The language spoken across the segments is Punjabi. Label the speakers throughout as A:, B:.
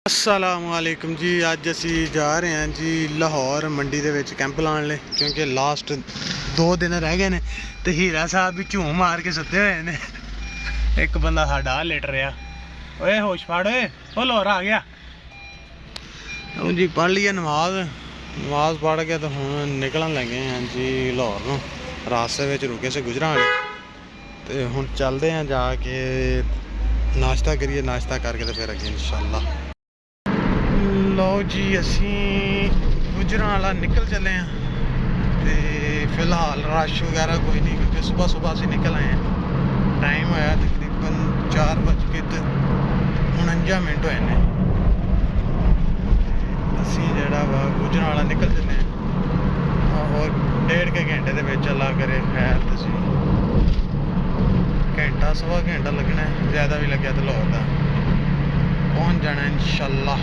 A: अस्सलामुअलैकुम जी। अज असी जा रहे हैं जी लाहौर मंडी दे विच कैंप लाने ले, क्योंकि लास्ट 2 दिन रह गए ने ते हीरा साहब भी झूम मार के सुते हुए ने। एक बंदा साडा लेट रहा। ओए होश फाड़, ओए ओ लाहौर आ गया जी। पढ़ लिया नमाज पढ़ के तो हुण निकलन लगे हैं जी लाहौर नूं। रास्ते में रुके से गुजरा तो हुण चलते हैं, जाके नाश्ता करिए, नाश्ता करके तो फिर अगे इंशाअल्लाह। लो जी असी गुजरांवाला निकल चले हैं तो फिलहाल रश वगैरह कोई नहीं, क्योंकि सुबह असी निकल आए हैं। टाइम होया तकरीबन 4:49 होए ने। असी जड़ा वा गुजरांवाला निकल चले हैं और 1.5 घंटे के विच अल्लाह करे खैर। तुसी घंटा सवा घंटा लगना है, ज़्यादा भी लग्या तो लाहौर का पहुँच जाना इंशाअल्लाह।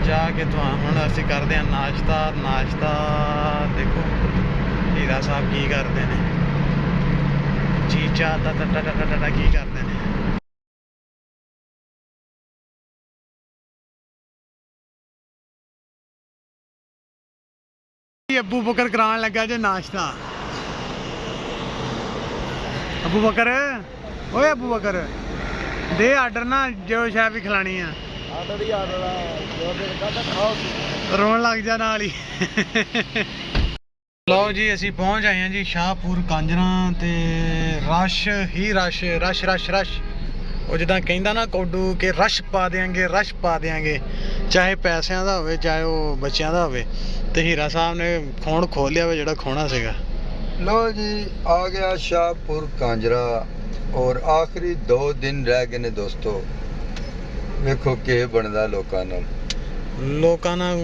A: जाके तो हुण असीं करदे हां नाश्ता देखो हीरा साहब की करते हैं। चीचा टाटा की करते हैं। अबू बकर करान लगा जो नाश्ता। अबू बकर, ओए अबू बकर दे आर्डर ना, जो शायद भी खिलानी है रोन लग जा नाल ही। लो जी असी पहुँच आए हैं जी शाहपुर कांजरा ते रश ही रश वो जिदा कहंदा ना कोडू के रश पा देंगे चाहे पैसों का हो चाहे वो बच्चों का हो। तो हीरा साहब ने फोन खोल लिया जो खोना सीगा।
B: लो जी आ गया शाहपुर कांजरा और आखिरी 2 दिन रह गए ने दोस्तों। वेखो के बनदा लोकां नाल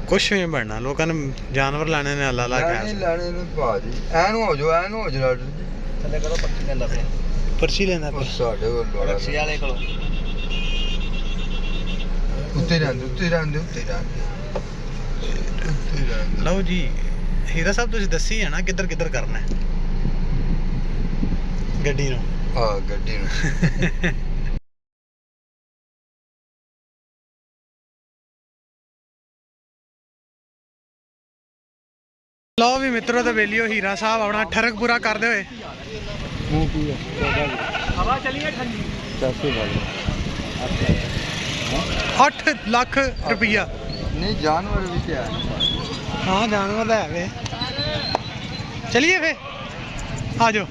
B: कुछ भी बनना। लोगों ने जानवर लाने ने अल्लाह ला के लाने ने भाजी ऐन हो जाओ थले करो पक्की लेंदा पे पर्ची लेंदा पे साडे कोल पर्ची वाले कोल उत्ते रहंदे।
A: लो जी हीरा साहब तुसीं दसी है ना किधर करना है गड्डी नूं।
B: हां गड्डी नूं
A: लो भी मित्रों तो वेलियो हीरा साहब अपना ठरक पूरा करते हुए हवा चलिए ठंडी 8 लाख रुपया
B: नहीं जानवर भी क्या है।
A: हाँ जानवर तो है वे। चलिए फिर आ जाओ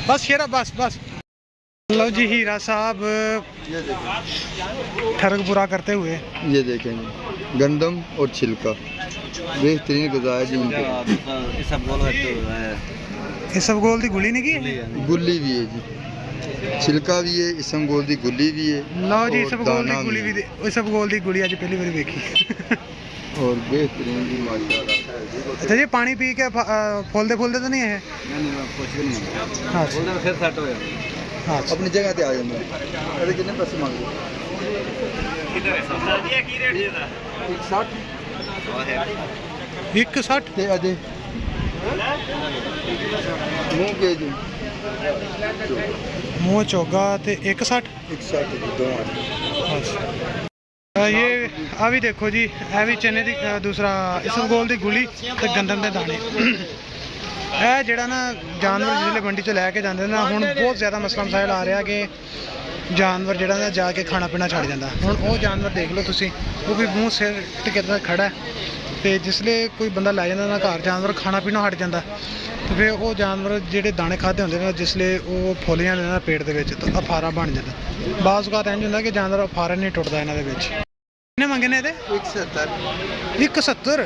A: बस शेरा बस। लो जी हीरा साहब ठरक पूरा करते हुए
B: ये देखेंगे गंदम और छिलका बेहतरीन गज़ा है जी उनके।
A: इसबगोल की गुली नहीं की
B: गुल्ली भी है जी, छिलका भी है, इसबगोल की गुल्ली भी है।
A: लो जी इसबगोल की गुली भी इसबगोल की गुली आज पहली बार देखी
B: और बेहतरीन जी माशाल्लाह।
A: अच्छा जी पानी पी के फूलते तो नहीं है?
B: नहीं कुछ भी नहीं
A: हाँ
B: फिर सेट हो जाए। हाँ अपनी जगह पे आ जाते हैं। अरे कितने पैसे मांगे?
A: 160
B: ते अदे मुंह के जी
A: मुँह चोगा ते 160
B: दो।
A: ये आ भी देखो जी ए भी चने दी दूसरा इसबगोल की गुली ते गंदम के दाने। है जड़ा ना जानवर जिसले मंडी चो लैके जाते ना हुण बहुत ज़्यादा मसला मसाइल आ रहा कि जानवर जड़ा ना जाके खाना पीना छड़ जाता। हुण वो जानवर देख लो तुसी, वो भी मूँह सिर टिके खड़ा है तो जिसले कोई बंदा लै जाता ना घर जानवर खाना पीना हट जाता तो फिर वो जानवर जेडे दाने खाते होंगे ना जिसले वो फुल जाते ना पेट के तो अफारा बन जाता। बाज़ औकात इंज हुंदा कि जानवर अफारा नहीं टुटदा इन्हां दे विच। कितने मंगे ने इहदे? 170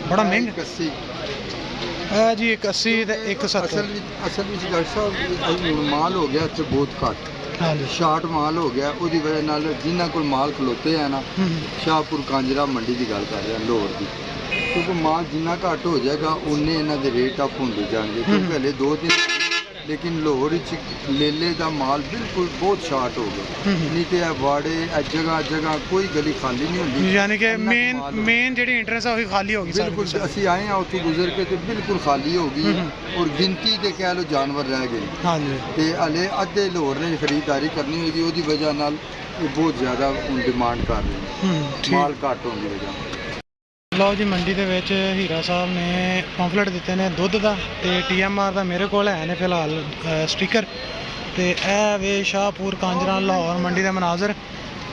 A: बड़ा महंगा जी। 180 ते 170
B: असल में डॉक्टर साहब माल हो गया इत्थे बहुत घट। हाँ जी शार्ट माल हो गया उसकी वजह नाल जिन्हां कोल माल खलोते हैं ना शाहपुर कांजरा मंडी की गल कर रहे हैं लाहौर की, क्योंकि माल जिन्ना घट हो जाएगा उन्ने इन्हां दे रेट अप होंदे जाएंगे। क्योंकि हले 2 दिन लेकिन लाहौर लेले का माल बिल्कुल बहुत शार्ट हो गया। नहीं तो वाड़े जगह कोई गली खाली नहीं होती,
A: यानी कि मेन जी एंट्रेंस है खाली होगी।
B: बिल्कुल असी आए हैं उत्थों गुजर के तो बिल्कुल खाली होगी और गिनती के कह लो जानवर रह गए। हाँ जी ते हले अद्धे लाहौर ने खरीदारी करनी होगी, उसकी वजह नाल ਇਹ ਬਹੁਤ ਜ਼ਿਆਦਾ ਡਿਮਾਂਡ ਕਰ ਰਹੇ ਨੇ, ਮਾਲ ਘੱਟ ਹੋਣ ਦੀ ਵਜ੍ਹਾ।
A: ਲਓ ਜੀ, ਮੰਡੀ ਦੇ ਵਿੱਚ ਹੀਰਾ ਸਾਹਿਬ ਨੇ ਪੰਫਲੇਟ ਦਿੱਤੇ ਨੇ ਦੁੱਧ ਦਾ ਤੇ TMR ਦਾ ਮੇਰੇ ਕੋਲ ਹੈ ਨੇ ਫਿਲਹਾਲ ਸਟicker। ਤੇ ਇਹ ਵੇ ਸ਼ਾਹਪੁਰ ਕਾਂਜਰਾਂ ਲਾਹੌਰ ਮੰਡੀ ਦਾ ਮਨਾਜ਼ਰ।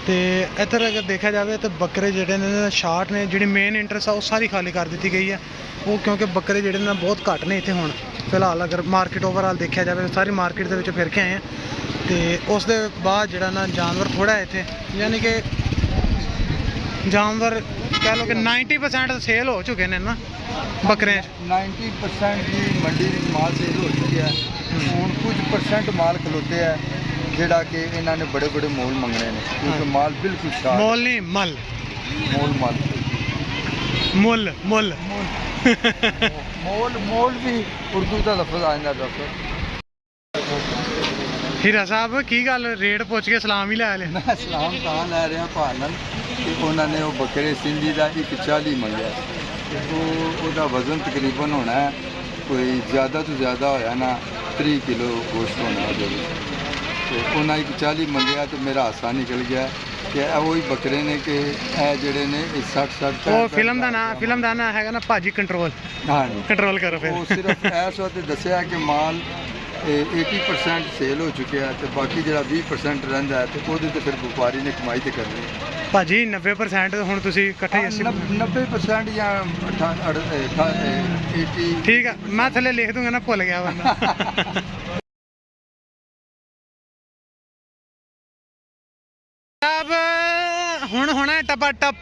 A: ਤੇ ਇੱਧਰ ਅਗਰ ਦੇਖਿਆ ਜਾਵੇ ਤਾਂ ਬੱਕਰੇ ਜਿਹੜੇ ਨੇ ਸ਼ਾਰਟ ਨੇ, ਜਿਹੜੀ ਮੇਨ ਇੰਟਰਸਟ ਆ ਉਹ ਸਾਰੀ ਖਾਲੀ ਕਰ ਦਿੱਤੀ ਗਈ ਹੈ। ਉਹ ਕਿਉਂਕਿ ਬੱਕਰੇ ਜਿਹੜੇ ਨੇ ਬਹੁਤ ਘੱਟ ਨੇ ਇੱਥੇ ਹੁਣ ਫਿਲਹਾਲ। ਅਗਰ ਮਾਰਕੀਟ ਓਵਰਆਲ ਦੇਖਿਆ ਜਾਵੇ ਸਾਰੀ ਮਾਰਕੀਟ ਦੇ ਵਿੱਚ ਫਿਰ ਕੇ ਆਏ ਆ। ਤੇ ਉਸ ਦੇ ਬਾਅਦ ਜਿਹੜਾ ਨਾ ਜਾਨਵਰ ਥੋੜ੍ਹਾ ਹੈ ਇੱਥੇ, ਯਾਨੀ ਕਿ ਜਾਨਵਰ ਕਹਿ ਲਓ ਕਿ 90% ਸੇਲ ਹੋ ਚੁੱਕੇ ਨੇ ਨਾ ਬੱਕਰੇ 'ਚ।
B: 90% ਦੀ ਮੰਡੀ ਵਿੱਚ ਮਾਲ ਸੇਲ ਹੋ ਚੁੱਕਿਆ ਹੈ। ਹੁਣ ਕੁਝ % ਮਾਲ ਖਲੋਤੇ ਹੈ ਜਿਹੜਾ ਕਿ ਇਹਨਾਂ ਨੇ ਬੜੇ ਬੜੇ ਮੋਲ ਮੰਗਣੇ ਨੇ, ਕਿਉਂਕਿ ਮਾਲ ਬਿਲਕੁਲ ਸ਼ਾਰਟ।
A: ਮੋਲ ਨਹੀਂ, ਮਲ।
B: ਮੋਲ
A: ਮੁੱਲ ਮੁੱਲ
B: ਮੋਲ ਵੀ ਉਰਦੂ ਦਾ ਲਫ਼ਜ਼ ਆ ਜਾਂਦਾ ਡਾਕਟਰ।
A: ਹੀਰਾ ਸਾਹਿਬ ਕੀ ਗੱਲ, ਰੇਟ ਪੁੱਛ ਕੇ ਸਲਾਮ ਹੀ ਲੈ ਲਿਆ?
B: ਮੈਂ ਸਲਾਮ ਤਾਂ ਲੈ ਰਿਹਾ ਭਾਅ ਨਾਲ ਕਿ ਉਹਨਾਂ ਨੇ ਉਹ ਬੱਕਰੇ ਸਿੰਧੀ ਦਾ 140 ਮੰਗਿਆ। ਉਹਦਾ ਵਜ਼ਨ ਤਕਰੀਬਨ ਹੋਣਾ ਹੈ ਕੋਈ ਜ਼ਿਆਦਾ ਤੋਂ ਜ਼ਿਆਦਾ ਹੋਇਆ ਨਾ 30 ਕਿਲੋ ਗੋਸ਼ਤ ਹੋਣਾ ਉਹਦੇ ਵਿੱਚ। ਤੇ ਉਹਨਾਂ 140 ਮੰਗਿਆ ਤੇ ਮੇਰਾ ਹਾਸਾ ਨਿਕਲ ਗਿਆ ਕਿ ਇਹ ਉਹੀ ਬੱਕਰੇ ਨੇ ਕਿ ਇਹ ਜਿਹੜੇ ਨੇ 60
A: ਉਹ ਫਿਲਮ ਦਾ ਨਾਂ ਹੈਗਾ ਨਾ ਭਾਜੀ ਕੰਟਰੋਲ।
B: ਹਾਂਜੀ,
A: ਕੰਟਰੋਲ ਕਰੋ ਫਿਰ।
B: ਉਹ ਸਿਰਫ ਇਸ ਵਕਤ ਦੱਸਿਆ ਕਿ ਮਾਲ 80% ਸੇਲ ਹੋ ਚੁੱਕਿਆ ਤੇ ਬਾਕੀ ਜਿਹੜਾ 20% ਰਹਿੰਦਾ ਹੈ ਤੇ ਉਹਦੇ ਤੇ ਫਿਰ ਵਪਾਰੀ ਨੇ ਕਮਾਈ ਤੇ ਕਰਨੀ ਹੈ।
A: ਭਾਜੀ 90% ਹੁਣ ਤੁਸੀਂ ਇਕੱਠੇ ਹੀ
B: 90% ਜਾਂ 80।
A: ਠੀਕ ਆ, ਮੈਂ ਥੱਲੇ ਲਿਖ ਦੂੰਗਾ ਨਾ, ਭੁੱਲ ਗਿਆ ਬੰਦਾ। ਹੁਣ ਹੋਣਾ ਟਪਾ ਟਪ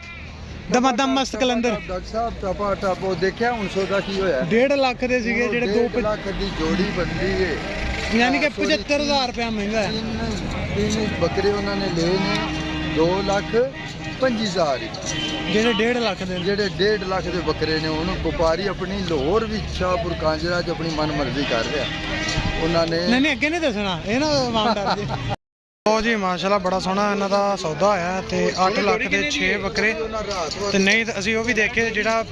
A: ਦਮਾਦਮ ਮਸਤ ਕਲੰਦਰ।
B: ਡਾਕਟਰ ਸਾਹਿਬ ਟਪਾ ਟਪ ਉਹ ਦੇਖਿਆ ਹੁਣ ਸੌਦਾ ਕੀ ਹੋਇਆ?
A: 1.5 ਲੱਖ ਦੇ ਸੀਗੇ ਜਿਹੜੇ
B: 2 ਲੱਖ ਦੀ ਜੋੜੀ ਬਣਦੀ ਹੈ,
A: ਯਾਨੀ ਕਿ 75,000 ਰੁਪਇਆ ਮਹਿੰਗਾ ਹੈ।
B: ਤਿੰਨ ਬੱਕਰੇ ਉਹਨਾਂ ਨੇ ਲਏ ਨੇ 2,25,000
A: ਜਿਹੜੇ 1.5 ਲੱਖ ਦੇ।
B: ਜਿਹੜੇ 1.5 ਲੱਖ ਦੇ ਬੱਕਰੇ ਨੇ ਉਹਨੂੰ ਵਪਾਰੀ ਆਪਣੀ ਲਾਹੌਰ ਵਿੱਚ ਸ਼ਾਹਪੁਰ ਕਾਂਜਰਾ 'ਚ ਆਪਣੀ ਮਨਮਰਜ਼ੀ ਕਰ ਰਿਹਾ। ਉਹਨਾਂ ਨੇ
A: ਨਹੀਂ ਅੱਗੇ ਨਹੀਂ ਦੱਸਣਾ, ਇਹ ਨਾ ਵਾਮ ਡਰ ਜੇ। ਲਓ ਜੀ, ਮਾਸ਼ਾਅੱਲਾ ਬੜਾ ਸੋਹਣਾ ਇਹਨਾਂ ਦਾ ਸੌਦਾ ਹੋਇਆ ਤੇ 8 ਲੱਖ ਦੇ 6 ਬੱਕਰੇ। ਤੇ ਨਹੀਂ ਤਾਂ ਅਸੀਂ ਉਹ ਵੀ ਦੇਖੇ ਜਿਹੜਾ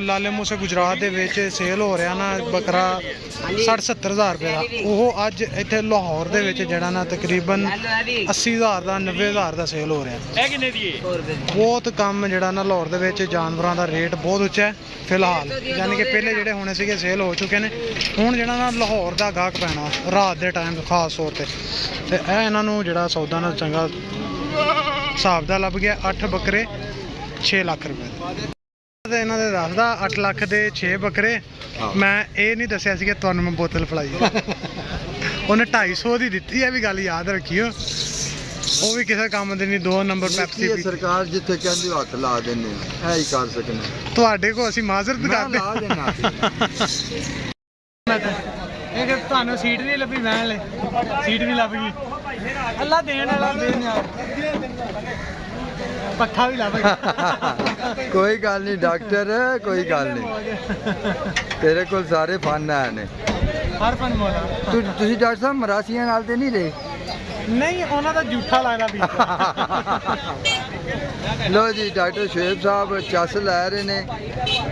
A: ਲਾਲੇ ਮੂਸੇ ਗੁਜਰਾਤ ਦੇ ਵਿੱਚ ਸੇਲ ਹੋ ਰਿਹਾ ਨਾ ਬੱਕਰਾ 60-70,000 ਰੁਪਏ ਦਾ, ਉਹ ਅੱਜ ਇੱਥੇ ਲਾਹੌਰ ਦੇ ਵਿੱਚ ਜਿਹੜਾ ਨਾ ਤਕਰੀਬਨ 80,000 ਦਾ 90,000 ਦਾ ਸੇਲ ਹੋ ਰਿਹਾ।
C: ਇਹ ਕਿੰਨੇ ਦੀ ਹੈ?
A: ਬਹੁਤ ਕੰਮ ਜਿਹੜਾ ਨਾ ਲਾਹੌਰ ਦੇ ਵਿੱਚ ਜਾਨਵਰਾਂ ਦਾ ਰੇਟ ਬਹੁਤ ਉੱਚਾ ਹੈ ਫਿਲਹਾਲ, ਯਾਨੀ ਕਿ ਪਹਿਲੇ ਜਿਹੜੇ ਹੋਣੇ ਸੀਗੇ ਸੇਲ ਹੋ ਚੁੱਕੇ ਨੇ। ਹੁਣ ਜਿਹੜਾ ਨਾ ਲਾਹੌਰ ਦਾ ਗਾਹਕ ਪੈਣਾ ਰਾਤ ਦੇ ਟਾਈਮ ਖਾਸ ਤੌਰ ਤੇ ਇਹ ਇਹਨਾਂ ਨੂੰ ਜਿਹੜਾ ਸੌਦਾ ਨਾਲ ਚੰਗਾ ਹਿਸਾਬ ਦਾ ਲੱਭ ਗਿਆ। 8 ਬੱਕਰੇ 6 ਲੱਖ ਰੁਪਏ ਤੇ ਇਹਨਾਂ ਦੇ ਦੱਸਦਾ 8 ਲੱਖ ਦੇ 6 ਬੱਕਰੇ। ਮੈਂ ਇਹ ਨਹੀਂ ਦੱਸਿਆ ਸੀ ਕਿ ਤੁਹਾਨੂੰ ਮੈਂ ਬੋਤਲ ਫੜਾਈ ਉਹਨੇ 250 ਦੀ ਦਿੱਤੀ ਹੈ, ਵੀ ਗੱਲ ਯਾਦ ਰੱਖਿਓ। ਉਹ ਵੀ ਕਿਸੇ ਕੰਮ ਦੇ ਨਹੀਂ, 2 ਨੰਬਰ ਪੈਪਸੀ ਪੀ।
B: ਸਰਕਾਰ ਜਿੱਥੇ ਕਹਿੰਦੀ ਹੱਥ ਲਾ ਦਿੰਦੇ ਆ, ਇਹ ਹੀ ਕਰ ਸਕਨੇ
A: ਤੁਹਾਡੇ ਕੋਲ ਅਸੀਂ ਮਾਜ਼ਰਤ ਕਰਦੇ
B: ਲਾ ਦੇਣਾ।
A: ਇਹ ਕਿ ਤੁਹਾਨੂੰ ਸੀਟ ਨਹੀਂ ਲੱਭੀ, ਵੈਨ ਲੈ ਸੀਟ ਵੀ ਲੱਭ ਗਈ। ਅੱਲਾ ਦੇਣ ਵਾਲਾ, ਪੱਖਾ ਵੀ ਲੱਭ ਗਿਆ।
B: ਕੋਈ ਗੱਲ ਨਹੀਂ ਡਾਕਟਰ, ਕੋਈ ਗੱਲ ਨਹੀਂ, ਤੇਰੇ ਕੋਲ ਸਾਰੇ ਫਨ ਨੇ।
A: ਹਰ ਫਨ ਮੋਲਾ।
B: ਤੁਸੀਂ ਡਾਕਟਰ ਸਾਹਿਬ ਮਰਾਸੀਆਂ ਨਾਲ ਤੇ ਨਹੀਂ ਰਹੇ?
A: ਨਹੀਂ, ਉਹਨਾਂ ਦਾ ਝੂਠਾ ਲੱਗਦਾ ਵੀ।
B: ਲੋ ਜੀ, ਡਾਕਟਰ ਸ਼ੁਏਬ ਸਾਹਿਬ ਚੱਸ ਲੈ ਰਹੇ ਨੇ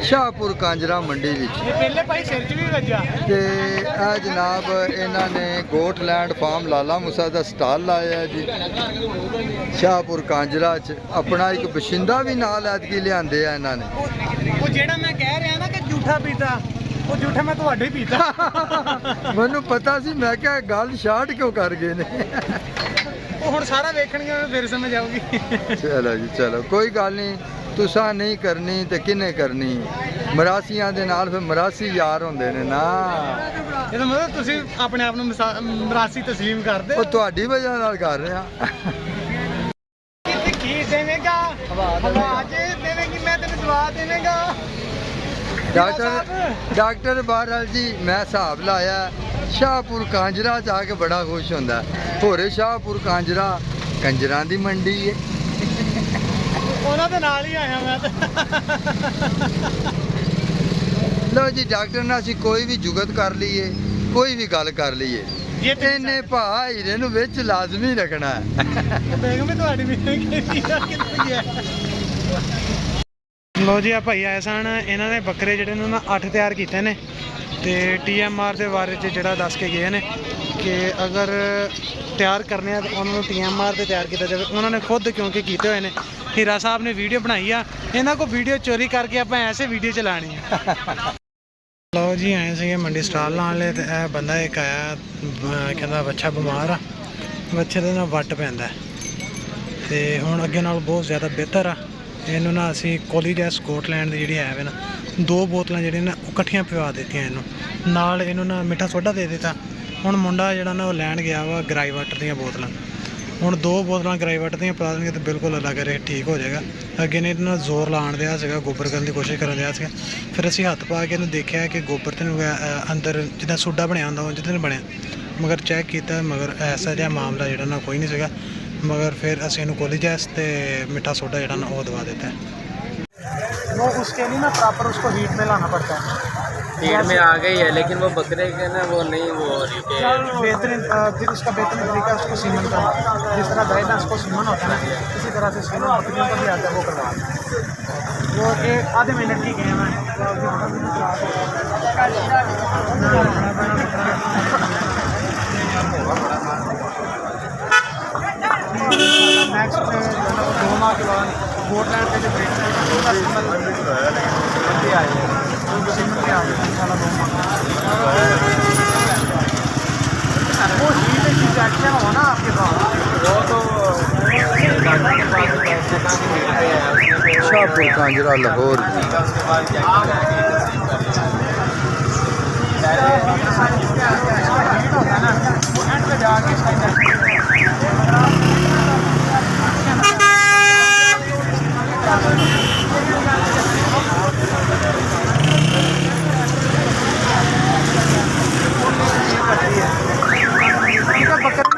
B: ਸ਼ਾਹਪੁਰ ਕਾਂਜਰਾ ਮੰਡੀ ਵਿੱਚ।
A: ਇਹ ਪਹਿਲੇ ਭਾਈ ਸਿਰ 'ਚ ਵੀ ਵੱਜਿਆ।
B: ਤੇ ਇਹ ਜਨਾਬ ਇਹਨਾਂ ਨੇ ਗੋਟਲੈਂਡ ਫਾਰਮ ਲਾਲਾ ਮੂਸਾ ਦਾ ਸਟਾਲ ਲਾਇਆ ਜੀ ਸ਼ਾਹਪੁਰ ਕਾਂਜਰਾ 'ਚ। ਆਪਣਾ ਇੱਕ ਬਸ਼ਿੰਦਾ ਵੀ ਨਾਲ ਐਤਕੀ ਲਿਆਂਦੇ ਆ ਇਹਨਾਂ ਨੇ।
A: ਉਹ ਜਿਹੜਾ ਮੈਂ ਕਹਿ ਰਿਹਾ ਨਾ ਕਿ ਝੂਠਾ ਪੀਤਾ, ਉਹ ਝੂਠਾ ਮੈਂ ਤੁਹਾਡੇ ਹੀ ਪੀਤਾ।
B: ਮੈਨੂੰ ਪਤਾ ਸੀ, ਮੈਂ ਕਿਹਾ ਗੱਲ ਸ਼ਾਰਟ ਕਿਉਂ ਕਰ ਗਏ ਨੇ।
A: ਉਹ ਹੁਣ ਸਾਰਾ ਵੇਖਣਗੇ, ਫਿਰ ਸਮਝ ਆਊਗੀ।
B: ਚਲੋ ਜੀ ਚਲੋ, ਕੋਈ ਗੱਲ ਨਹੀਂ। ਤੁਸਾਂ ਨਹੀਂ ਕਰਨੀ ਤੇ ਕਿਹਨੇ ਕਰਨੀ? ਮਰਾਸੀਆਂ ਦੇ ਨਾਲ ਫਿਰ ਮਰਾਸੀ ਯਾਰ ਹੁੰਦੇ ਨੇ ਨਾ।
A: ਇਹਦਾ ਮਤਲਬ ਤੁਸੀਂ ਆਪਣੇ ਆਪ ਨੂੰ ਮਰਾਸੀ ਤਸਲੀਮ ਕਰਦੇ
B: ਉਹ ਤੁਹਾਡੀ ਵਜ੍ਹਾ ਨਾਲ ਕਰ ਰਿਹਾ।
A: ਕੀ ਦੇਵੇਂਗਾ? ਆਵਾਜ਼ ਦੇਵੇਂਗੀ, ਮੈਂ ਤੈਨੂੰ ਜਵਾਬ ਦੇਵੇਂਗਾ।
B: ਡਾਕਟਰ ਬਹਰਾਲ ਜੀ, ਮੈਂ ਹਿਸਾਬ ਲਾਇਆ ਸ਼ਾਹਪੁਰ ਕਾਂਜਰਾ ਜਾ ਕੇ ਬੜਾ ਖੁਸ਼ ਹੁੰਦਾ। ਹੋਰੇ ਸ਼ਾਹਪੁਰ ਕਾਂਜਰਾ ਕੰਜਰਾਂ ਦੀ ਮੰਡੀ ਹੈ।
A: ਉਹਨਾਂ ਦੇ ਨਾਲ ਹੀ ਆਇਆ ਮੈਂ ਤਾਂ।
B: ਲਓ ਜੀ, ਡਾਕਟਰ ਨਾਲ ਅਸੀਂ ਕੋਈ ਵੀ ਜੁਗਤ ਕਰ ਲਈਏ, ਕੋਈ ਵੀ ਗੱਲ ਕਰ ਲਈਏ, ਇਹਨੇ ਭਾ ਹੀਰੇ ਨੂੰ ਵਿੱਚ ਲਾਜ਼ਮੀ ਰੱਖਣਾ ਹੈ।
A: ਬੇਗਮ ਤੁਹਾਡੀ ਵੀ ਕਿੱਥੇ ਗਿਆ? ਲੋ ਜੀ, ਆ ਭਾਈ ਆਏ ਸਨ, ਇਹਨਾਂ ਨੇ ਬੱਕਰੇ ਜਿਹੜੇ ਨੇ ਨਾ 8 ਤਿਆਰ ਕੀਤੇ ਨੇ ਤੇ TMR ਦੇ ਬਾਰੇ 'ਚ ਜਿਹੜਾ ਦੱਸ ਕੇ ਗਏ ਨੇ। ਕਿ ਅਗਰ ਤਿਆਰ ਕਰਨੇ ਆ ਤਾਂ ਉਹਨਾਂ ਨੂੰ TMR ਤੇ ਤਿਆਰ ਕੀਤਾ ਜਾਵੇ। ਉਹਨਾਂ ਨੇ ਖੁਦ ਕਿਉਂਕਿ ਕੀਤੇ ਹੋਏ ਨੇ। ਹੀਰਾ ਸਾਹਿਬ ਨੇ ਵੀਡੀਓ ਬਣਾਈ ਆ, ਇਹਨਾਂ ਕੋਲ ਵੀਡੀਓ ਚੋਰੀ ਕਰਕੇ ਆਪਾਂ ਐਸੇ ਵੀਡੀਓ ਚਲਾਣੀ ਆ। ਲਓ ਜੀ ਆਏ ਸੀਗੇ ਮੰਡੀ ਸਟਾਲ ਲਾਉਣ ਲਈ ਤੇ ਇਹ ਬੰਦਾ ਇੱਕ ਆਇਆ ਕਹਿੰਦਾ ਬੱਚਾ ਬਿਮਾਰ ਆ, ਬੱਚੇ ਦੇ ਨਾਲ ਵੱਟ ਪੈਂਦਾ ਤੇ ਹੁਣ ਅੱਗੇ ਨਾਲ ਬਹੁਤ ਜ਼ਿਆਦਾ ਬਿਹਤਰ ਆ। ਇਹਨੂੰ ਨਾ ਅਸੀਂ ਕੋਲੀਜ ਸਕੌਟਲੈਂਡ ਦੀ ਜਿਹੜੀ ਹੈ ਵੇ ਨਾ 2 ਬੋਤਲਾਂ ਜਿਹੜੀਆਂ ਨਾ ਉਹ ਇਕੱਠੀਆਂ ਪਿਵਾ ਦਿੱਤੀਆਂ ਇਹਨੂੰ, ਨਾਲ ਇਹਨੂੰ ਨਾ ਮਿੱਠਾ ਸੋਡਾ ਦੇ ਦਿੱਤਾ। ਹੁਣ ਮੁੰਡਾ ਜਿਹੜਾ ਨਾ ਉਹ ਲੈਣ ਗਿਆ ਵਾ ਗਰਾਈ ਵਾਟਰ ਦੀਆਂ ਬੋਤਲਾਂ। ਹੁਣ 2 ਬੋਤਲਾਂ ਗਰਾਈ ਵਾਟਰ ਦੀਆਂ ਪਿਲਾ ਦੇਣਗੇ ਤਾਂ ਬਿਲਕੁਲ ਅਲੱਗ ਠੀਕ ਹੋ ਜਾਏਗਾ। ਅੱਗੇ ਨੇ ਇਹਨੂੰ ਜ਼ੋਰ ਲਾਉਣ ਦਿਆ ਸੀਗਾ, ਗੋਬਰ ਕਰਨ ਦੀ ਕੋਸ਼ਿਸ਼ ਕਰਨ ਦਿਆ ਸੀਗਾ। ਫਿਰ ਅਸੀਂ ਹੱਥ ਪਾ ਕੇ ਇਹਨੂੰ ਦੇਖਿਆ ਕਿ ਗੋਬਰ ਤੇ ਅੰਦਰ ਜਿੱਦਾਂ ਸੋਡਾ ਬਣਿਆ ਹੁੰਦਾ ਉਹ ਜਿੱਦਾਂ ਬਣਿਆ, ਮਗਰ ਚੈੱਕ ਕੀਤਾ ਮਗਰ ਐਸਾ ਜਿਹਾ ਮਾਮਲਾ ਜਿਹੜਾ ਨਾ ਕੋਈ ਨਹੀਂ ਸੀਗਾ। मगर फिर असं इन कोलिजैस ते मिठा सोडा जड़ा ना वो दवा देता है। वो उसके लिए ना प्रॉपर उसको हीट में लाना पड़ता है।
C: हीट में आ गई है लेकिन वो बकरे के ना वो नहीं वो
A: बेहतरीन फिर उसका बेहतरीन तरीका उसको सीमन का, जिस तरह गाय भैंस को सीमन होता है ना इसी तरह से सीमन बकरियों पर भी आता है, वो करवा वो एक आधे मिनट की गेम है। नेक्स्ट 2 माह के बाद बोटलैंड के जो वो एक्शन हो ना आपके पास
C: वो तो
B: शाहपुर कांजरा लाहौर
C: उसके बाद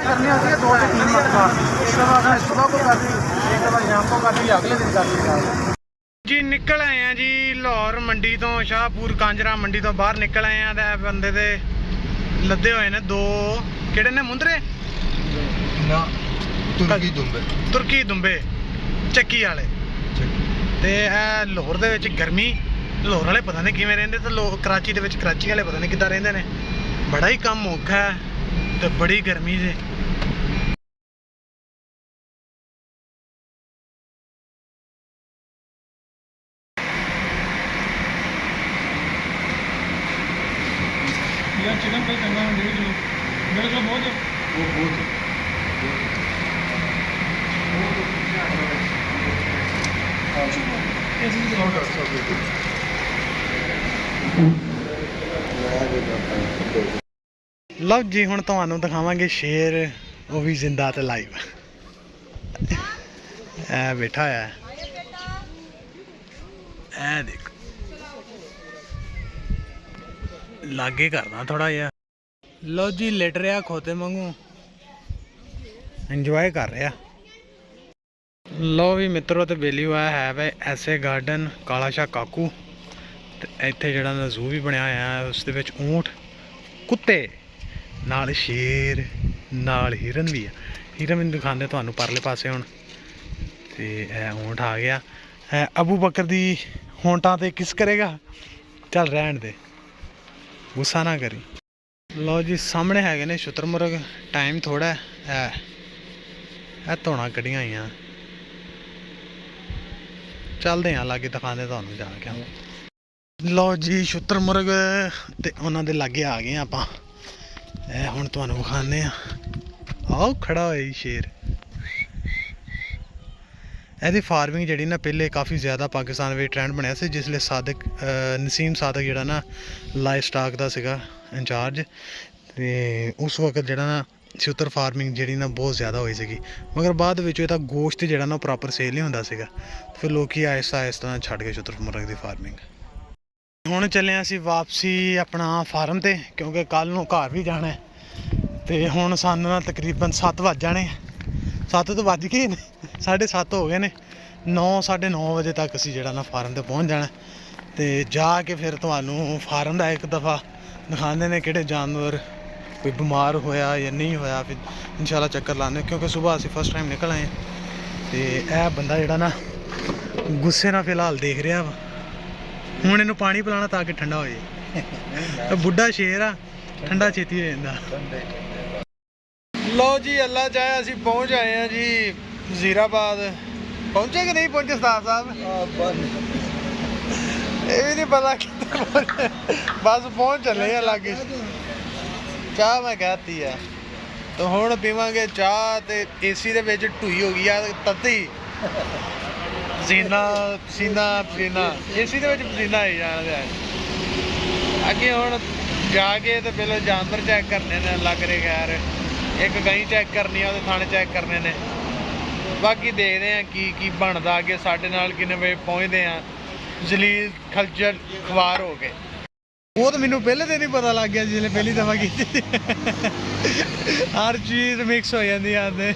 A: करनी होती है 2 से 3 मरतबा, एक दफ़ा सुबह को कर ली, एक दफ़ा शाम को कर ली, अगले दिन कर ली जी। निकल आए हैं जी लाहौर मंडी तो, शाहपुर कांजरा मंडी तो बाहर निकल आए हैं। तो बंदे दे लदे हुए ने 2 किहड़े ने मुंदरे
B: ना तुर्की दुंबे
A: ਚੱਕੀ ਵਾਲੇ ਤੇ ਇਹ ਲਾਹੌਰ ਦੇ ਵਿੱਚ ਗਰਮੀ, ਲਾਹੌਰ ਵਾਲੇ ਪਤਾ ਨਹੀਂ ਕਿਵੇਂ ਰਹਿੰਦੇ ਤੇ ਕਰਾਚੀ ਦੇ ਵਿੱਚ ਕਰਾਚੀ ਵਾਲੇ ਪਤਾ ਨਹੀਂ ਕਿੱਦਾਂ ਰਹਿੰਦੇ ਨੇ। ਬੜਾ ਹੀ ਕੰਮ ਔਖਾ ਹੈ ਤੇ ਬੜੀ ਗਰਮੀ ਜੇ। चिकन पे चंगा मेरे को बहुत ਲਓ ਜੀ ਹੁਣ ਤੁਹਾਨੂੰ ਦਿਖਾਵਾਂਗੇ ਸ਼ੇਰ, ਉਹ ਵੀ ਜ਼ਿੰਦਾ ਤੇ ਲਾਈਵ। ਇਹ ਬੈਠਾ ਹੋਇਆ ਇਹ ਦੇਖ, ਲਾਗੇ ਕਰਨਾ ਥੋੜਾ ਜਿਹਾ। ਲਓ ਜੀ ਲਿਟ ਰਿਹਾ ਖੋਤੇ ਵਾਂਗੂ, ਇੰਜੋਏ ਕਰ ਰਿਹਾ। ਲਓ ਵੀ ਮਿੱਤਰੋ ਤੇ ਬੇਲੀ ਹੋਇਆ ਹੈ ਵੇ ਐਸੇ ਗਾਰਡਨ ਕਾਲਾ ਸ਼ਾਹ ਕਾਕੂ ਤੇ ਇੱਥੇ ਜਿਹੜਾ ਨਾ ਜ਼ੂ ਵੀ ਬਣਿਆ ਹੋਇਆ, ਉਸ ਦੇ ਵਿੱਚ ਊਂਠ, ਕੁੱਤੇ, ਨਾਲ ਸ਼ੇਰ, ਨਾਲ ਹਿਰਨ ਵੀ ਆ। ਹਿਰਨ ਵੀ ਦਿਖਾਉਂਦੇ ਤੁਹਾਨੂੰ ਪਰਲੇ ਪਾਸੇ ਹੁਣ। ਤੇ ਇਹ ਊਂਠ ਆ ਗਿਆ। ਅਬੂ ਬਕਰ ਦੀ ਹੋਂਟਾਂ ਤੇ ਕਿਸ ਕਰੇਗਾ, ਚੱਲ ਰਹਿਣ ਦੇ, ਗੁੱਸਾ ਨਾ ਕਰੀ। ਲਓ ਜੀ ਸਾਹਮਣੇ ਹੈਗੇ ਨੇ ਸ਼ੁਤਰਮੁਰਗ। ਟਾਈਮ ਥੋੜਾ ਇਹ ਧੋਣਾ ਕੱਢੀਆਂ ਹੋਈਆਂ, ਚੱਲਦੇ ਆ ਲਾਗੇ ਦਿਖਾਉਂਦੇ ਤੁਹਾਨੂੰ ਜਾ ਕੇ। ਲਓ ਜੀ ਸ਼ੁਤਰਮੁਰਗ ਤੇ ਉਹਨਾਂ ਦੇ ਲਾਗੇ ਆ ਗਏ ਆਪਾਂ। ਇਹ ਹੁਣ ਤੁਹਾਨੂੰ ਵਿਖਾਉਂਦੇ ਆ। ਆਓ ਖੜਾ ਹੋਇਆ ਜੀ ਸ਼ੇਰ। ਇਹਦੀ ਫਾਰਮਿੰਗ ਜਿਹੜੀ ਨਾ ਪਹਿਲੇ ਕਾਫੀ ਜ਼ਿਆਦਾ ਪਾਕਿਸਤਾਨ ਵਿੱਚ ਟ੍ਰੈਂਡ ਬਣਿਆ ਸੀ, ਜਿਸ ਲਈ ਸਾਦਕ ਨਸੀਮ ਸਾਦਕ ਜਿਹੜਾ ਨਾ ਲਾਈਫ ਸਟਾਕ ਦਾ ਸੀਗਾ ਇੰਚਾਰਜ। ਤੇ ਉਸ ਵਕਤ ਜਿਹੜਾ ਨਾ ਸ਼ੁਤਰ ਫਾਰਮਿੰਗ ਜਿਹੜੀ ਨਾ ਬਹੁਤ ਜ਼ਿਆਦਾ ਹੋਈ ਸੀਗੀ, ਮਗਰ ਬਾਅਦ ਵਿੱਚ ਇਹਦਾ ਗੋਸ਼ਤ ਜਿਹੜਾ ਨਾ ਪ੍ਰੋਪਰ ਸੇਲ ਨਹੀਂ ਹੁੰਦਾ ਸੀਗਾ। ਫਿਰ ਲੋਕੀ ਆਹਿਸਤਾ ਆਹਿਸਤਾ ਛੱਡ ਕੇ ਸ਼ੁਤਰਮੁਰਗ ਦੀ ਫਾਰਮਿੰਗ। ਹੁਣ ਚੱਲੇ ਅਸੀਂ ਵਾਪਸੀ ਆਪਣਾ ਫਾਰਮ ਤੇ, ਕਿਉਂਕਿ ਕੱਲ ਨੂੰ ਘਰ ਵੀ ਜਾਣਾ। ਤੇ ਹੁਣ ਸਾਨੂੰ ਨਾ ਤਕਰੀਬਨ 7 ਵੱਜ ਜਾਣੇ, 7 ਤੋਂ ਵੱਜ ਗਏ ਨੇ, 7:30 ਹੋ ਗਏ ਨੇ। 9 9:30 ਵਜੇ ਤੱਕ ਅਸੀਂ ਜਿਹੜਾ ਨਾ ਫਾਰਮ ਤੇ ਪਹੁੰਚ ਜਾਣਾ। ਤੇ ਜਾ ਕੇ ਫਿਰ ਤੁਹਾਨੂੰ ਫਾਰਮ ਦਾ ਇੱਕ ਦਫਾ ਦਿਖਾਉਂਦੇ ਨੇ ਕਿਹੜੇ ਜਾਨਵਰ ਕੋਈ ਬਿਮਾਰ ਹੋਇਆ ਜਾਂ ਨਹੀਂ ਹੋਇਆ। ਫਿਰ ਇਨਸ਼ਾਅੱਲਾ ਚੱਕਰ ਲਾਉਂਦੇ, ਕਿਉਂਕਿ ਸੁਬਾਹ ਅਸੀਂ ਫਸਟ ਟਾਈਮ ਨਿਕਲ ਆਏ। ਤੇ ਇਹ ਬੰਦਾ ਜਿਹੜਾ ਨਾ ਗੁੱਸੇ ਨਾਲ ਫਿਲਹਾਲ ਦੇਖ ਰਿਹਾ ਵਾ। ਹੁਣ ਇਹਨੂੰ ਪਾਣੀ ਪਿਲਾਉਣਾ ਤਾਂ ਕਿ ਠੰਡਾ ਹੋ ਜਾਏ। ਬੁੱਢਾ ਸ਼ੇਰ ਆ, ਠੰਡਾ ਛੇਤੀ ਹੋ ਜਾਂਦਾ। ਲੋ ਜੀ ਅੱਲਾ ਚਾਹੇ ਅਸੀਂ ਪਹੁੰਚ ਆਏ ਆ ਜੀ ਵਜ਼ੀਰਾਬਾਦ। ਪਹੁੰਚੇ ਕਿ ਨਹੀਂ ਪਹੁੰਚੇ ਉਸਤਾਦ ਸਾਹਿਬ? ਇਹ ਵੀ ਨਹੀਂ ਪਤਾ ਕਿੱਥੇ ਪਹੁੰਚੇ, ਬਸ ਪਹੁੰਚ ਚੱਲੇ ਆ ਲਾਗੇ। ਚਾਹ ਮੈਂ ਕਹਿਤੀ ਆ ਤੇ ਹੁਣ ਪੀਵਾਂਗੇ ਚਾਹ ਤੇ ਏਸੀ ਦੇ ਵਿੱਚ ਢੂਈ ਹੋ ਗਈ ਆ ਤੱਤੀ। ਪਸੀਨਾ ਏਸੀ ਦੇ ਵਿੱਚ ਪਸੀਨਾ ਆਈ ਜਾਣਦਾ। ਅੱਗੇ ਹੁਣ ਜਾ ਕੇ ਤੇ ਪਹਿਲਾਂ ਜਾਨਵਰ ਚੈੱਕ ਕਰਨੇ ਨੇ, ਲੱਗ ਰਹੇ ਖੈਰ ਇੱਕ ਗਾਈ ਚੈੱਕ ਕਰਨੀ ਆ, ਉਹਦੇ ਥਣ ਚੈੱਕ ਕਰਨੇ ਨੇ। ਬਾਕੀ ਦੇਖਦੇ ਆ ਕੀ ਕੀ ਬਣਦਾ ਅੱਗੇ, ਸਾਡੇ ਨਾਲ ਕਿੰਨੇ ਵਜੇ ਪਹੁੰਚਦੇ ਆ ਜਲੀਲ ਖਲਚਰ ਖਵਾਰ ਹੋ ਕੇ। ਉਹ ਤਾਂ ਮੈਨੂੰ ਪਹਿਲੇ ਦਿਨ ਹੀ ਪਤਾ ਲੱਗ ਗਿਆ ਜਿਸਲੇ ਪਹਿਲੀ ਦਫਾ ਕੀਤੀ। ਹਰ ਚੀਜ਼ ਮਿਕਸ ਹੋ ਜਾਂਦੀ ਆਂਦੇ।